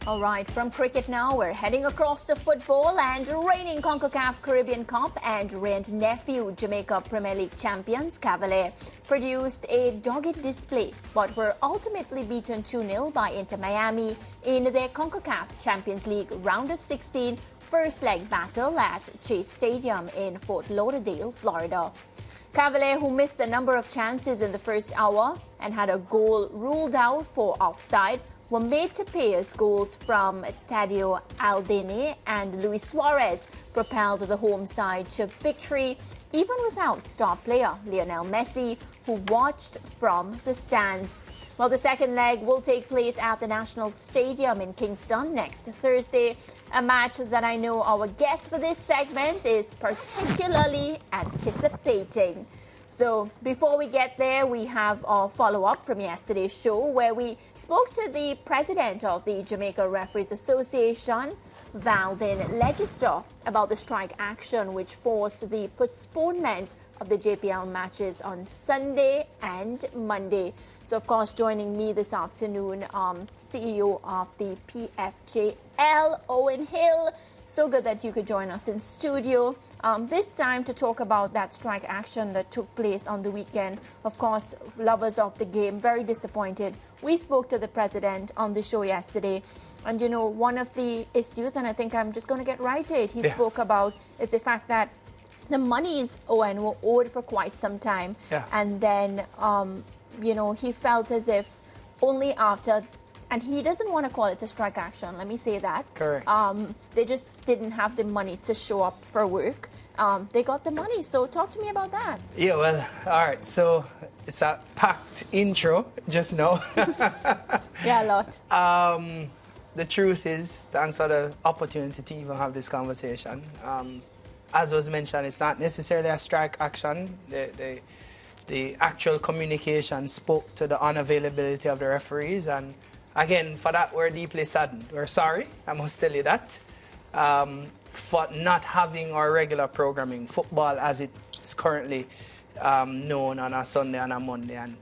All right, from cricket now, we're heading across to football, and reigning CONCACAF Caribbean Cup and rent nephew Jamaica Premier League champions Cavalier produced a dogged display, but were ultimately beaten 2-0 by Inter Miami in their CONCACAF Champions League round of 16 first leg battle at Chase Stadium in Fort Lauderdale, Florida. Cavalier, who missed a number of chances in the first hour and had a goal ruled out for offside, were made to pay as goals from Tadeo Aldini and Luis Suarez propelled the home side to victory, even without star player Lionel Messi, who watched from the stands. Well, the second leg will take place at the National Stadium in Kingston next Thursday, a match that I know our guest for this segment is particularly anticipating. So before we get there, we have our follow-up from yesterday's show where we spoke to the president of the Jamaica Referees Association, Valdin Legister, about the strike action which forced the postponement of the JPL matches on Sunday and Monday. So, of course, joining me this afternoon, CEO of the PFJL, Owen Hill. So good that you could join us in studio, this time to talk about that strike action that took place on the weekend. Of course, lovers of the game, very disappointed. We spoke to the president on the show yesterday, and you know, one of the issues, and I think I'm just going to get right to it, he spoke about is the fact that the monies, Owen, were owed for quite some time. And then, you know, he felt as if only after, and he doesn't want to call it a strike action, let me say that. Correct. They just didn't have the money to show up for work. They got the money, so talk to me about that. Yeah, well, all right, so it's a packed intro just now. Yeah, a lot. The truth is, thanks for the opportunity to even have this conversation. As was mentioned, it's not necessarily a strike action. The actual communication spoke to the unavailability of the referees, and again, for that, we're deeply saddened. We're sorry, I must tell you that, for not having our regular programming, football as it's currently known on a Sunday and a Monday. And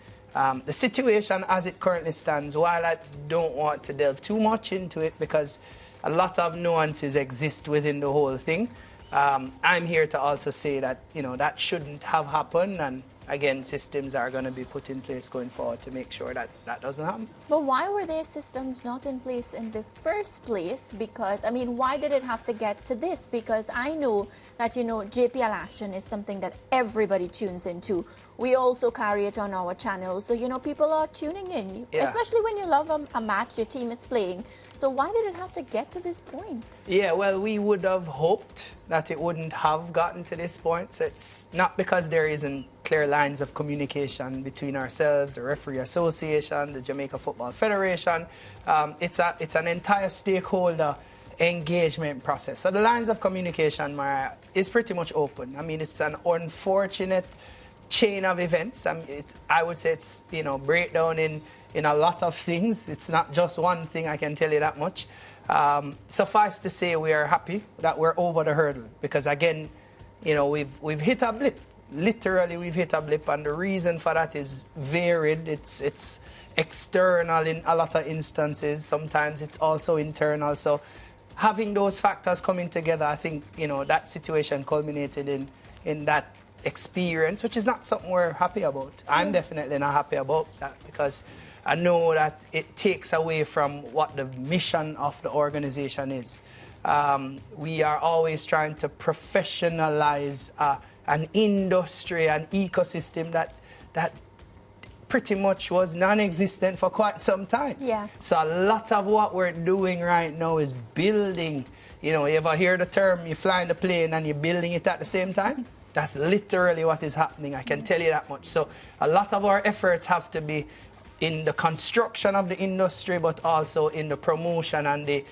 the situation as it currently stands, while I don't want to delve too much into it because a lot of nuances exist within the whole thing, I'm here to also say that, you know, that shouldn't have happened, and again, systems are going to be put in place going forward to make sure that that doesn't happen. But why were their systems not in place in the first place? Because, I mean, why did it have to get to this? Because I know that, you know, JPL action is something that everybody tunes into. We also carry it on our channel. So, you know, people are tuning in, especially when you love a match your team is playing. So why did it have to get to this point? Yeah, well, we would have hoped that it wouldn't have gotten to this point. So it's not because there isn't clear lines of communication between ourselves, the Referee Association, the Jamaica Football Federation. It's an entire stakeholder engagement process. So the lines of communication, Mara, is pretty much open. I mean, it's an unfortunate chain of events. I would say it's, you know, breakdown in a lot of things. It's not just one thing, I can tell you that much. Suffice to say, we are happy that we're over the hurdle because, again, you know, we've hit a blip. Literally, we've hit a blip, and the reason for that is varied. It's external in a lot of instances. Sometimes it's also internal. So having those factors coming together, I think, you know, that situation culminated in that experience, which is not something we're happy about. I'm definitely not happy about that because I know that it takes away from what the mission of the organization is. We are always trying to professionalize an industry, an ecosystem that pretty much was non-existent for quite some time. Yeah. So a lot of what we're doing right now is building. You know, you ever hear the term, you're flying the plane and you're building it at the same time? That's literally what is happening, I can tell you that much. So a lot of our efforts have to be in the construction of the industry, but also in the promotion and the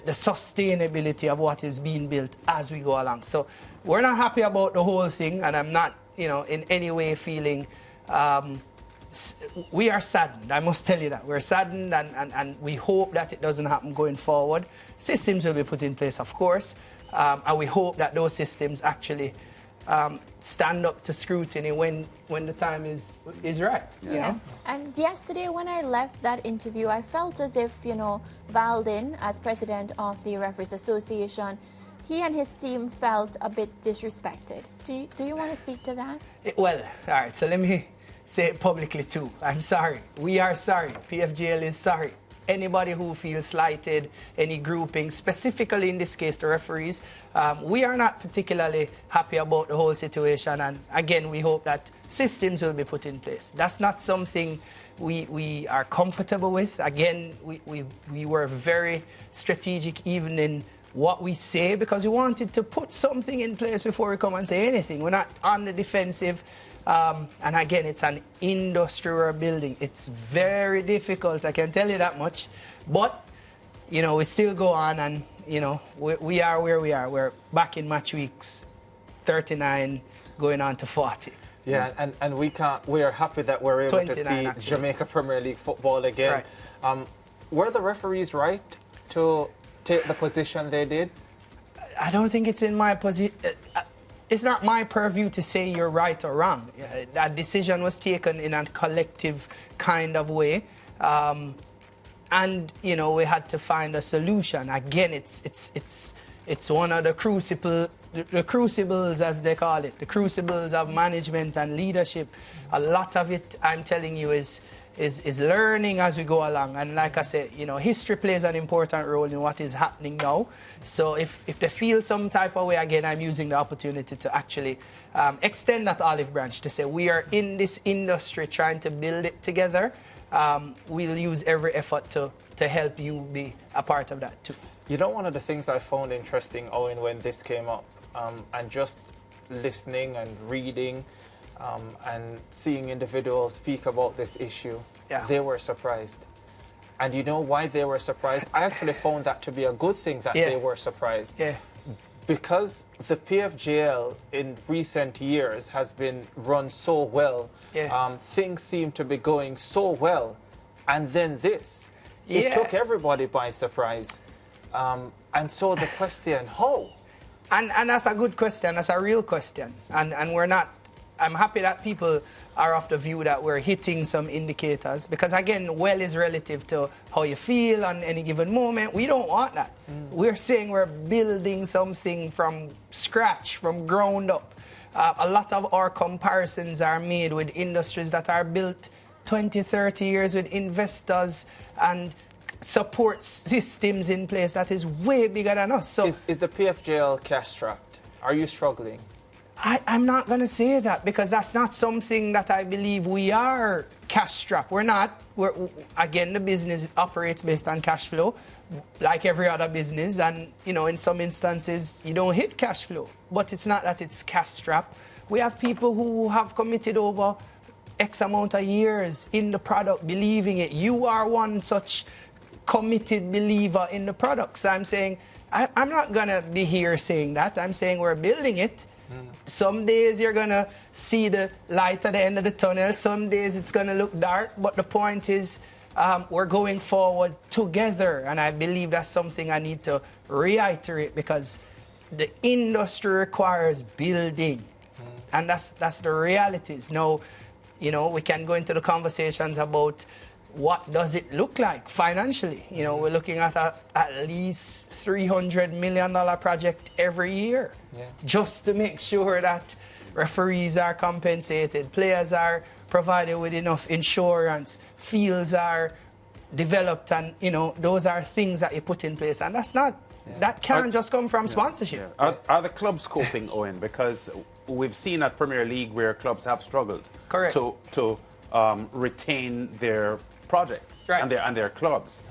sustainability of what is being built as we go along. So we're not happy about the whole thing, and I'm not, you know, in any way feeling, we are saddened, I must tell you that. We're saddened, and we hope that it doesn't happen going forward. Systems will be put in place, of course, and we hope that those systems actually stand up to scrutiny when the time is right. You know? And yesterday when I left that interview, I felt as if, Valdin, as president of the Referees Association, he and his team felt a bit disrespected. Do you want to speak to that? Well, all right, so let me say it publicly too. I'm sorry. We are sorry. PFGL is sorry. Anybody who feels slighted, any grouping, specifically in this case the referees, we are not particularly happy about the whole situation. And again, we hope that systems will be put in place. That's not something we are comfortable with. Again, we were very strategic even in what we say because we wanted to put something in place before we come and say anything. We're not on the defensive. And again, it's an industry we're building. It's very difficult, I can tell you that much. But, we still go on and, we are where we are. We're back in match weeks 39 going on to 40. Yeah, and we are happy that we're able to see actually. Jamaica Premier League football again. Right. Were the referees right to take the position they did? I don't think it's in my position. It's not my purview to say you're right or wrong. That decision was taken in a collective kind of way. And, we had to find a solution. Again, it's one of the crucibles, as they call it, the crucibles of management and leadership. A lot of it, I'm telling you, is learning as we go along. And like I said, history plays an important role in what is happening now. So if they feel some type of way, again, I'm using the opportunity to actually extend that olive branch to say we are in this industry trying to build it together. We'll use every effort to help you be a part of that too. One of the things I found interesting, Owen, when this came up, and just listening and reading, and seeing individuals speak about this issue, they were surprised. And you know why they were surprised? I actually found that to be a good thing that they were surprised. Yeah. Because the PFGL in recent years has been run so well, things seem to be going so well, and then this. It took everybody by surprise. And so the question, how? And that's a good question. That's a real question. And we're not... I'm happy that people are of the view that we're hitting some indicators because, again, well is relative to how you feel on any given moment. We don't want that. We're saying we're building something from scratch, from ground up. A lot of our comparisons are made with industries that are built 20, 30 years with investors and support systems in place that is way bigger than us. So is the PFGL cash-strapped? Are you struggling? I'm not going to say that because that's not something that I believe we are cash-strapped. We're not. Again, the business operates based on cash flow, like every other business. And, in some instances, you don't hit cash flow. But it's not that it's cash-strapped. We have people who have committed over X amount of years in the product, believing it. You are one such committed believer in the product. So I'm saying, I'm not going to be here saying that. I'm saying we're building it. Some days you're going to see the light at the end of the tunnel. Some days it's going to look dark. But the point is we're going forward together. And I believe that's something I need to reiterate because the industry requires building. And that's the realities. Now, we can go into the conversations about what does it look like financially. We're looking at at least $300 million project every year just to make sure that referees are compensated, players are provided with enough insurance, fields are developed, and those are things that you put in place, and that's not that can't just come from sponsorship. Are the clubs coping, Owen? Because we've seen at Premier League where clubs have struggled to retain their project and their clubs.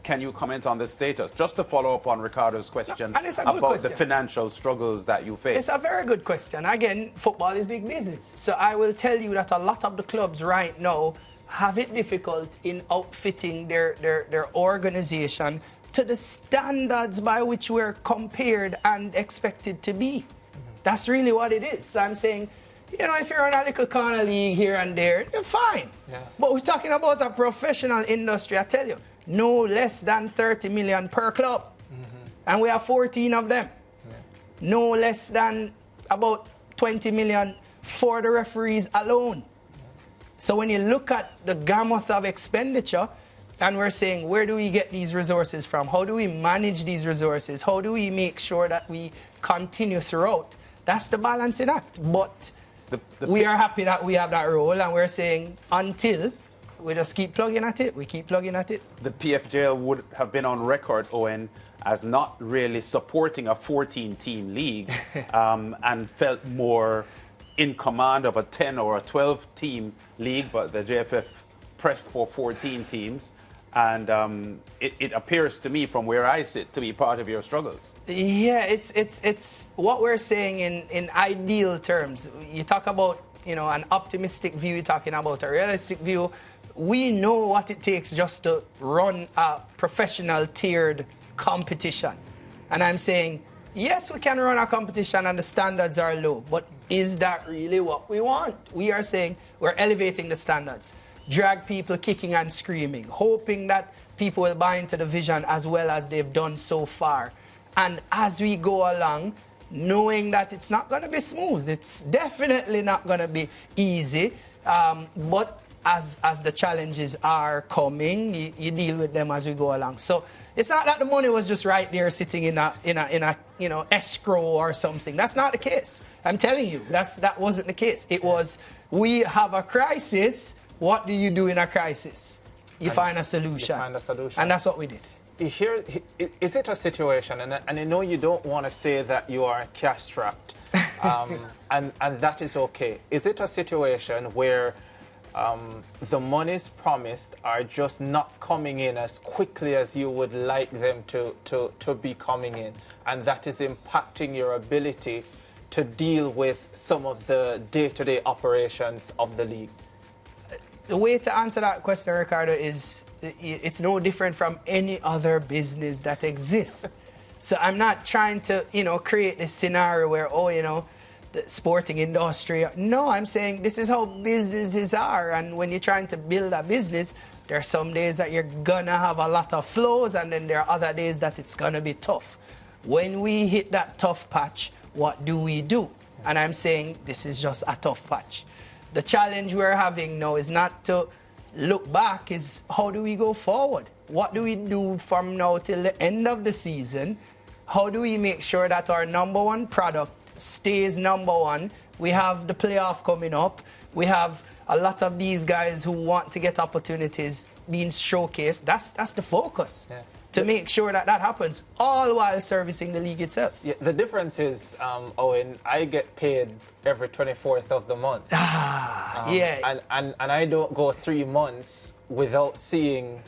Can you comment on the status? Just to follow up on Ricardo's question about the financial struggles that you face. It's a very good question. Again, football is big business. So I will tell you that a lot of the clubs right now have it difficult in outfitting their organization to the standards by which we're compared and expected to be. That's really what it is. So I'm saying, if you're in a little corner league here and there, you're fine. But we're talking about a professional industry, I tell you, no less than 30 million per club. And we have 14 of them. No less than about 20 million for the referees alone. So when you look at the gamut of expenditure, and we're saying, where do we get these resources from? How do we manage these resources? How do we make sure that we continue throughout? That's the balancing act. But we are happy that we have that role, and we're saying until we just keep plugging at it, we keep plugging at it. The PFJL would have been on record, Owen, as not really supporting a 14-team league and felt more in command of a 10 or a 12-team league, but the JFF pressed for 14 teams. And it appears to me, from where I sit, to be part of your struggles. Yeah, it's what we're saying in ideal terms. You talk about, you know, an optimistic view, you're talking about a realistic view. We know what it takes just to run a professional tiered competition. And I'm saying, yes, we can run a competition and the standards are low, but is that really what we want? We are saying we're elevating the standards. Drag people kicking and screaming, hoping that people will buy into the vision as well as they've done so far. And as we go along, knowing that it's not going to be smooth, it's definitely not going to be easy, but as the challenges are coming, you deal with them as we go along. So it's not that the money was just right there sitting in a you know, escrow or something. That's not the case. I'm telling you, that wasn't the case. It was, we have a crisis. What do you do in a crisis? You find a solution. You find a solution. And that's what we did. Here, is it a situation, and I know you don't want to say that you are cash-strapped, and that is okay. Is it a situation where the monies promised are just not coming in as quickly as you would like them to be coming in, and that is impacting your ability to deal with some of the day-to-day operations of the league? The way to answer that question, Ricardo, is it's no different from any other business that exists. So I'm not trying to, you know, create this scenario where, oh, you know, the sporting industry. No, I'm saying this is how businesses are. And when you're trying to build a business, there are some days that you're going to have a lot of flows, and then there are other days that it's going to be tough. When we hit that tough patch, what do we do? And I'm saying this is just a tough patch. The challenge we're having now is not to look back, is how do we go forward? What do we do from now till the end of the season? How do we make sure that our number one product stays number one? We have the playoff coming up. We have a lot of these guys who want to get opportunities being showcased. That's the focus. Yeah. To make sure that happens, all while servicing the league itself. Yeah, the difference is, Owen, I get paid every 24th of the month. Yeah. And I don't go 3 months without seeing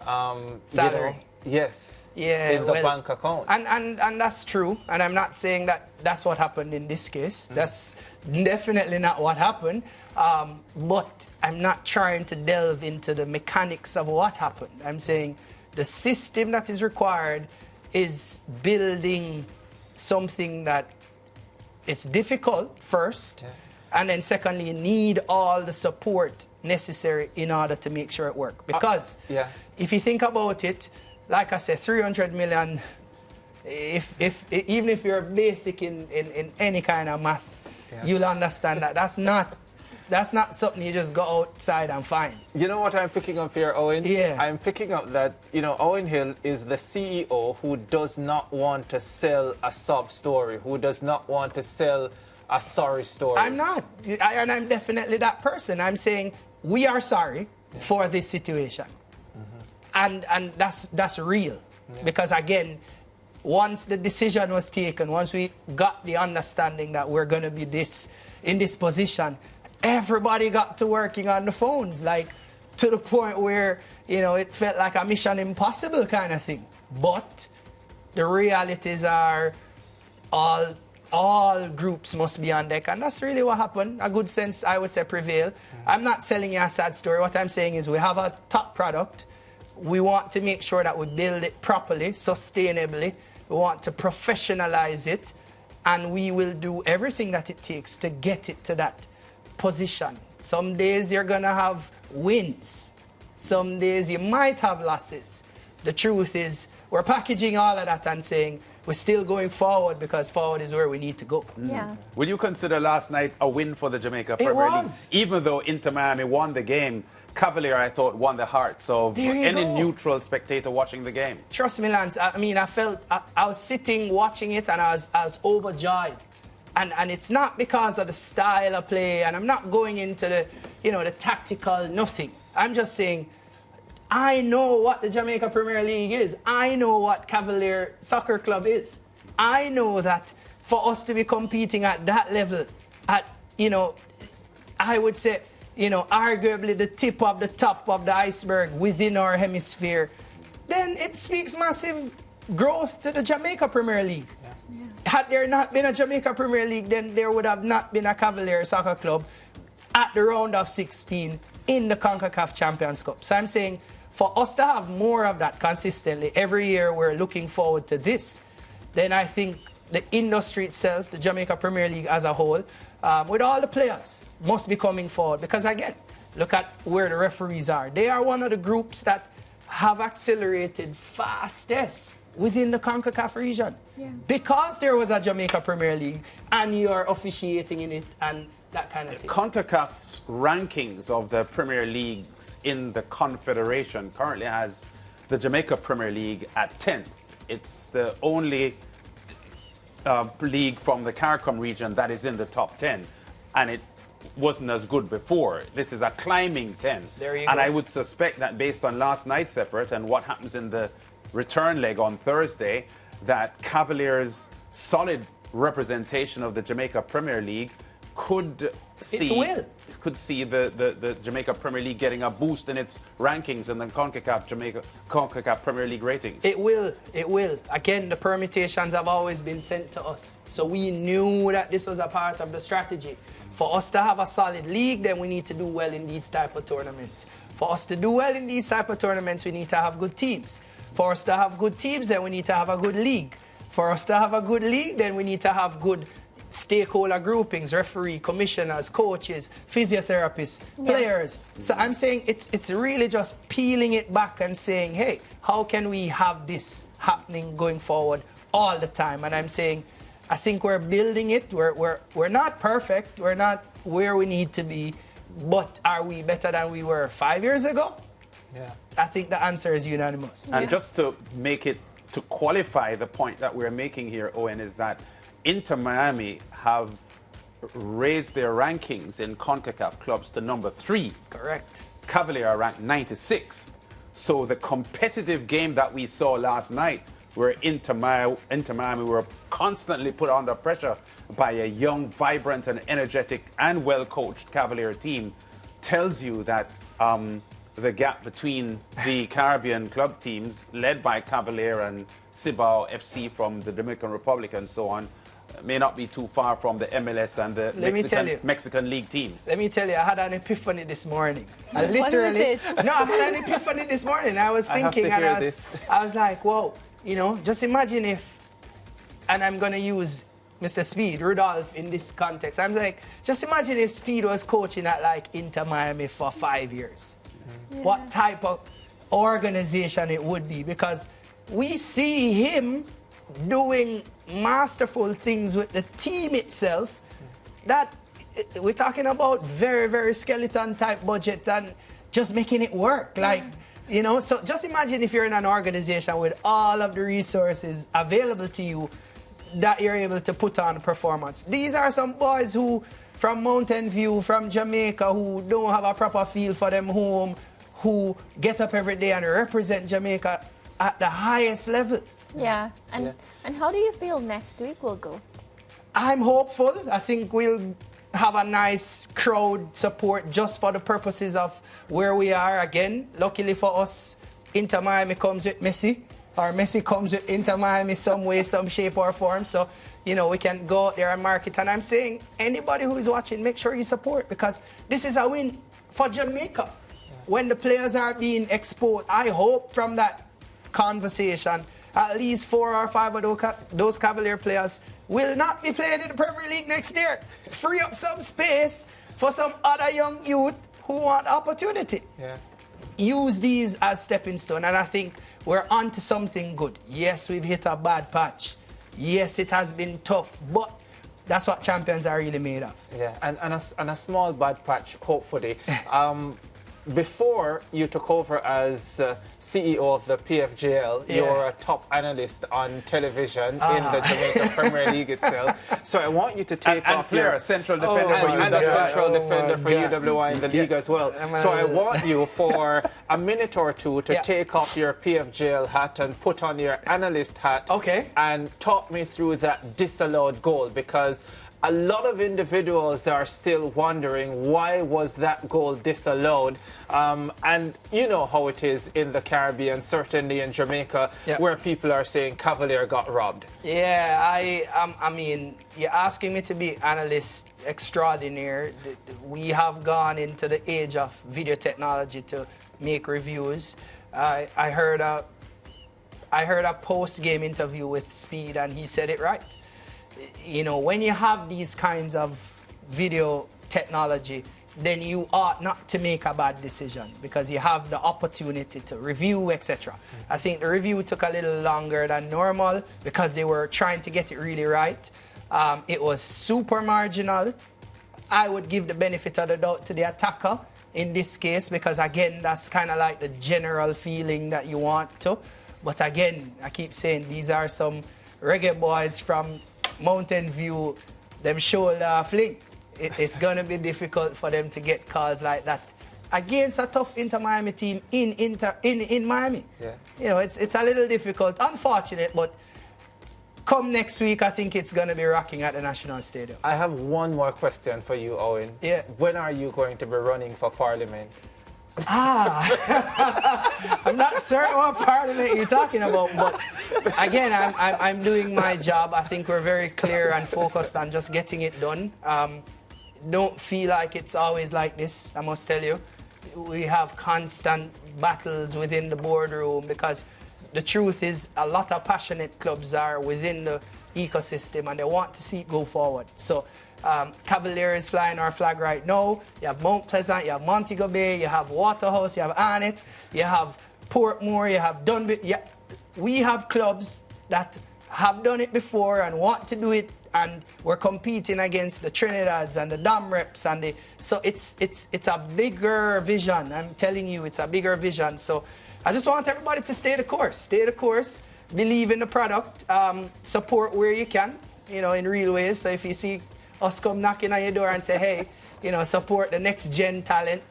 salary. You know, yes. Yeah, in the bank account. And that's true. And I'm not saying that that's what happened in this case. That's definitely not what happened. But I'm not trying to delve into the mechanics of what happened. I'm saying the system that is required is building something that it's difficult first, and then secondly, you need all the support necessary in order to make sure it works. Because if you think about it, like I said, 300 million, even if you're basic in any kind of math, you'll understand that that's not something you just go outside and find. You know what I'm picking up here, Owen? Yeah. I'm picking up that, you know, Owen Hill is the CEO who does not want to sell a sob story, who does not want to sell a sorry story. I'm not. And I'm definitely that person. I'm saying we are sorry for this situation. And that's real. Yeah. Because, again, once the decision was taken, once we got the understanding that we're going to be in this position, everybody got to working on the phones, like to the point where, you know, it felt like a mission impossible kind of thing. But the realities are all groups must be on deck, and that's really what happened. A good sense, I would say, prevailed. I'm not selling you a sad story. What I'm saying is we have a top product. We want to make sure that we build it properly, sustainably. We want to professionalize it, and we will do everything that it takes to get it to that position. Some days you're going to have wins. Some days you might have losses. The truth is, we're packaging all of that and saying, we're still going forward because forward is where we need to go. Yeah. Will you consider last night a win for the Jamaica Premier League? Even though Inter Miami won the game, Cavalier, I thought, won the hearts of any neutral spectator watching the game. Trust me, Lance. I mean, I was sitting watching it and I was overjoyed. And it's not because of the style of play, and I'm not going into the, the tactical nothing. I'm just saying, I know what the Jamaica Premier League is. I know what Cavalier Soccer Club is. I know that for us to be competing at that level, at, I would say, arguably the tip of the top of the iceberg within our hemisphere, then it speaks massive growth to the Jamaica Premier League. Yeah. Yeah. Had there not been a Jamaica Premier League, then there would have not been a Cavalier Soccer Club at the round of 16 in the CONCACAF Champions Cup. So I'm saying, for us to have more of that consistently, every year we're looking forward to this, then I think the industry itself, the Jamaica Premier League as a whole, with all the players, must be coming forward. Because again, look at where the referees are. They are one of the groups that have accelerated fastest within the CONCACAF region. Yeah. Because there was a Jamaica Premier League and you are officiating in it and that kind of thing. CONCACAF's rankings of the Premier Leagues in the Confederation currently has the Jamaica Premier League at 10th. It's the only league from the CARICOM region that is in the top 10, and it wasn't as good before. This is a climbing 10. There you go. And I would suspect that based on last night's effort and what happens in the return leg on Thursday, that Cavaliers' solid representation of the Jamaica Premier League could see the Jamaica Premier League getting a boost in its rankings and the CONCACAF Premier League ratings. It will. Again, the permutations have always been sent to us. So we knew that this was a part of the strategy. For us to have a solid league, then we need to do well in these type of tournaments. For us to do well in these type of tournaments, we need to have good teams. For us to have good teams, then we need to have a good league. For us to have a good league, then we need to have good stakeholder groupings, referee, commissioners, coaches, physiotherapists, players. So I'm saying it's really just peeling it back and saying, hey, how can we have this happening going forward all the time? And I'm saying, I think we're building it. We're not perfect. We're not where we need to be. But are we better than we were 5 years ago? Yeah. I think the answer is unanimous. And just to make it, to qualify the point that we're making here, Owen, is that Inter Miami have raised their rankings in CONCACAF clubs to number 3. Correct. Cavalier are ranked 96th. So the competitive game that we saw last night, where Inter Miami were constantly put under pressure by a young, vibrant and energetic and well-coached Cavalier team, tells you that the gap between the Caribbean club teams, led by Cavalier and Cibao FC from the Dominican Republic and so on, may not be too far from the MLS and the Mexican League teams. Let me tell you, I had an epiphany this morning. I literally, I had an epiphany this morning. I was thinking, I was like, whoa, just imagine if, and I'm going to use Mr. Speed, Rudolph, in this context. I'm like, just imagine if Speed was coaching at like Inter Miami for 5 years. Yeah. What type of organization it would be, because we see him doing masterful things with the team itself, that we're talking about very, very skeleton type budget and just making it work. Like, so just imagine if you're in an organization with all of the resources available to you that you're able to put on a performance. These are some boys who, from Mountain View, from Jamaica, who don't have a proper feel for them home, who get up every day and represent Jamaica at the highest level. Yeah. And how do you feel next week will go? I'm hopeful. I think we'll have a nice crowd support just for the purposes of where we are. Again, luckily for us, Inter Miami comes with Messi, or Messi comes with Inter Miami some way, some shape or form. So, we can go out there and market. And I'm saying, anybody who is watching, make sure you support, because this is a win for Jamaica. When the players are being exposed, I hope from that conversation, at least 4 or 5 of those Cavalier players will not be playing in the Premier League next year. Free up some space for some other young youth who want opportunity. Yeah. Use these as stepping stone, and I think we're onto something good. Yes, we've hit a bad patch, yes, it has been tough, but that's what champions are really made of. Yeah, and a small bad patch, hopefully. Before you took over as CEO of the PFJL, you were a top analyst on television in the Jamaica Premier League itself. So I want you to take off your central defender for and a central defender for UWI in the league as well. So I want you for a minute or two to take off your PFJL hat and put on your analyst hat. And talk me through that disallowed goal, because a lot of individuals are still wondering why was that goal disallowed, and you know how it is in the Caribbean, certainly in Jamaica, where people are saying Cavalier got robbed. Yeah, I mean, you're asking me to be analyst extraordinaire. We have gone into the age of video technology to make reviews. I heard a post-game interview with Speed, and he said it right. You know, when you have these kinds of video technology, then you ought not to make a bad decision because you have the opportunity to review, etc. I think the review took a little longer than normal because they were trying to get it really right. It was super marginal. I would give the benefit of the doubt to the attacker in this case because, again, that's kind of like the general feeling that you want to. But again, I keep saying these are some reggae boys from Mountain View, them shoulder fling. It's going to be difficult for them to get calls like that against a tough Inter-Miami team in Miami. Yeah. You know, it's a little difficult, unfortunate, but come next week, I think it's going to be rocking at the National Stadium. I have one more question for you, Owen. Yeah. When are you going to be running for Parliament? I'm not certain what Parliament you're talking about, but again, I'm doing my job. I think we're very clear and focused on just getting it done. Don't feel like it's always like this, I must tell you. We have constant battles within the boardroom because the truth is a lot of passionate clubs are within the ecosystem and they want to see it go forward. So Cavalier is flying our flag right now. You have Mount Pleasant, you have Montego Bay, you have Waterhouse, you have Arnett, you have Portmore, you have Dunby. We have clubs that have done it before and want to do it, and we're competing against the Trinidads and the Dam Reps and the. So it's a bigger vision. I'm telling you, it's a bigger vision. So I just want everybody to stay the course. Stay the course. Believe in the product. Support where you can. You know, in real ways. So if you see us come knocking on your door and say, hey, you know, support the next gen talent.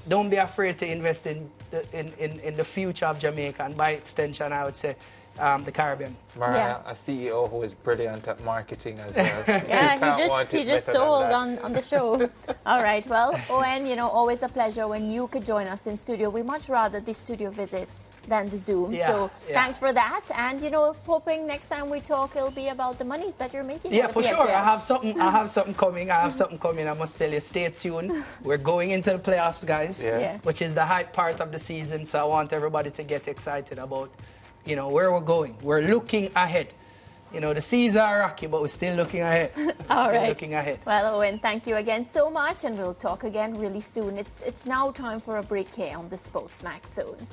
Don't be afraid to invest in the future of Jamaica, and by extension, I would say the Caribbean. Mariah, a CEO who is brilliant at marketing as well. Yeah, he just sold on the show. All right, well, Owen, you know, always a pleasure when you could join us in studio. We much rather the studio visits than the Zoom. Thanks for that. And, you know, hoping next time we talk, it'll be about the monies that you're making. Yeah, for sure. I have something coming. I must tell you, stay tuned. We're going into the playoffs, guys, which is the hype part of the season. So I want everybody to get excited about, you know, where we're going. We're looking ahead. You know, the seas are rocky, but we're still looking ahead. Looking ahead. Well, Owen, thank you again so much, and we'll talk again really soon. It's now time for a break here on the SportsMax Zone.